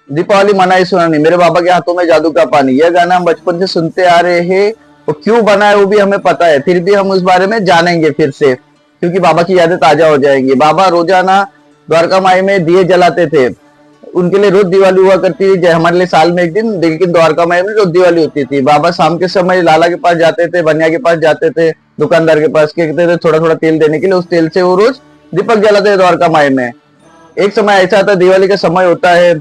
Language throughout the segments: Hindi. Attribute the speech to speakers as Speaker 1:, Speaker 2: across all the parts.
Speaker 1: दीपावली मनाई सुना नहीं, मेरे बाबा के हाथों में जादू का पानी, यह गाना हम बचपन से सुनते आ रहे हैं। वो क्यों बना है वो भी हमें पता है, फिर भी हम उस बारे में जानेंगे फिर से, क्योंकि बाबा की यादें ताजा हो जाएंगी। बाबा रोजाना द्वारका माई में दिए जलाते थे, उनके लिए रोज दिवाली हुआ करती थी, हमारे लिए साल में एक दिन, लेकिन द्वारका माई में रोज दिवाली होती थी। बाबा शाम के समय लाला के पास जाते थे, बनिया के पास जाते थे, दुकानदार के पास, कहते थे थोड़ा थोड़ा तेल देने के लिए, उस तेल से वो रोज दीपक जलाते थे द्वारका माई में। एक समय ऐसा था, दिवाली का समय होता है,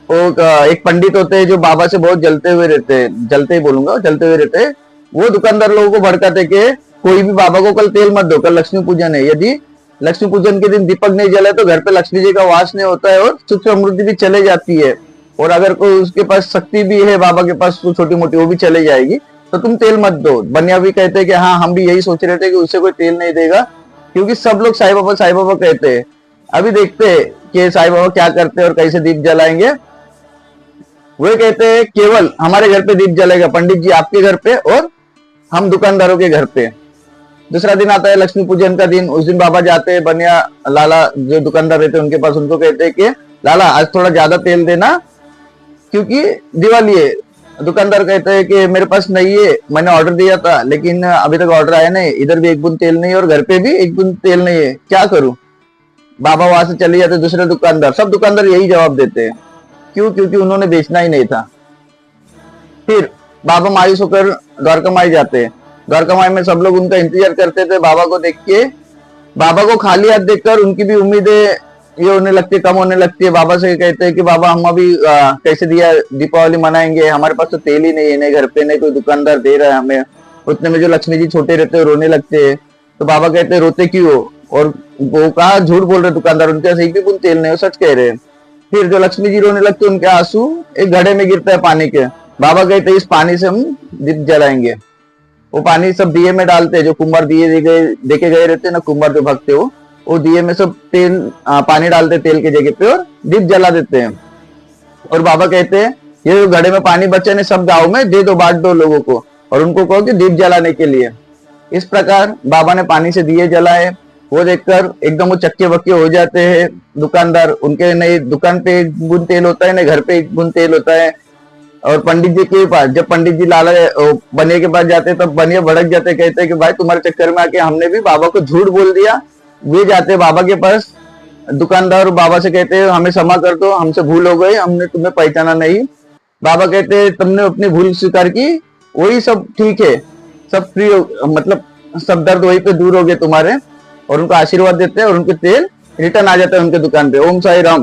Speaker 1: वो एक पंडित होते हैं जो बाबा से बहुत जलते हुए रहते हैं, जलते ही बोलूंगा, जलते हुए रहते हैं। वो दुकानदार लोगों को भड़काते कि कोई भी बाबा को कल तेल मत दो, कल लक्ष्मी पूजन है, यदि लक्ष्मी पूजन के दिन दीपक नहीं जले तो घर पे लक्ष्मी जी का वास नहीं होता है और सुख समृद्धि भी चले जाती है। और अगर कोई उसके पास शक्ति भी है बाबा के पास, तो छोटी मोटी वो भी चले जाएगी, तो तुम तेल मत दो। बनिया भी कहते हैं कि हाँ, हम भी यही सोच रहे थे कि उसे कोई तेल नहीं देगा, क्योंकि सब लोग साईं बाबा कहते हैं। अभी देखते हैं कि साईं बाबा क्या करते हैं और कैसे दीप जलाएंगे। वे कहते हैं केवल हमारे घर पे दीप जलेगा, पंडित जी आपके घर पे और हम दुकानदारों के घर पे। दूसरा दिन आता है लक्ष्मी पूजन का दिन, उस दिन बाबा जाते हैं बनिया लाला जो दुकानदार रहते हैं उनके पास, उनको कहते हैं कि लाला आज थोड़ा ज्यादा तेल देना क्योंकि दिवाली है। दुकानदार कहते हैं कि मेरे पास नहीं है, मैंने ऑर्डर दिया था लेकिन अभी तक ऑर्डर आया नहीं, इधर भी एक बूंद तेल नहीं और घर पे भी एक बूंद तेल नहीं है, क्या करूं। बाबा वहां से चले जाते दूसरे दुकानदार, सब दुकानदार यही जवाब देते हैं, क्यों, क्योंकि उन्होंने बेचना ही नहीं था। फिर बाबा मायूस होकर द्वारका माई जाते हैं। द्वारका माई में सब लोग उनका इंतजार करते थे बाबा को देख के। बाबा को खाली हाथ देखकर उनकी भी उम्मीदें ये होने लगती है, कम होने लगती है। बाबा से कहते हैं कि बाबा हम अभी कैसे दिया दीपावली मनाएंगे, हमारे पास तो तेल ही नहीं है, नहीं घर पे नहीं कोई दुकानदार दे रहा है हमें। उतने में जो लक्ष्मी जी छोटे रहते हैं रोने लगते हैं, तो बाबा कहते हैं रोते क्यों हो, और वो कहा झूठ बोल रहे दुकानदार, उनके पास एक भी बूंद तेल नहीं हो, सच कह रहे हैं। फिर जो लक्ष्मी जी रोने लगते उनके आंसू एक घड़े में गिरता है पानी के। बाबा कहते इस पानी से हम दीप जलाएंगे। वो पानी सब दिए में डालते हैं, जो कुम्हार दिए देके गए रहते हैं ना, कुम्हार जो भक्त वो दिए में सब तेल पानी डालते तेल के जगह पे और दीप जला देते हैं। और बाबा कहते हैं ये जो घड़े में पानी बचे ने सब गांव में दे दो, बांट दो लोगों को, और उनको कहो कि दीप जलाने के लिए। इस प्रकार बाबा ने पानी से दिए जलाए। वो देखकर एकदम वो चक्के बक्के हो जाते हैं दुकानदार, उनके नई दुकान पे एक बूंद तेल होता है, ना घर पे एक बूंद तेल होता है। और पंडित जी के पास जब पंडित जी लाला बनिया के पास जाते तब बनिया भड़क जाते, कहते हैं कि भाई तुम्हारे चक्कर में आके हमने भी बाबा को झूठ बोल दिया। वे जाते बाबा के पास, दुकानदार बाबा से कहते हैं हमें क्षमा कर दो, हमसे भूल हो गई, हमने तुम्हें पहचाना नहीं। बाबा कहते हैं तुमने अपनी भूल स्वीकार की, वही सब ठीक है, सब फ्री मतलब सब दर्द वहीं पे दूर हो गए तुम्हारे। और उनको आशीर्वाद देते हैं और उनके तेल रिटर्न आ जाता है उनके दुकान पे। ओम साई राम।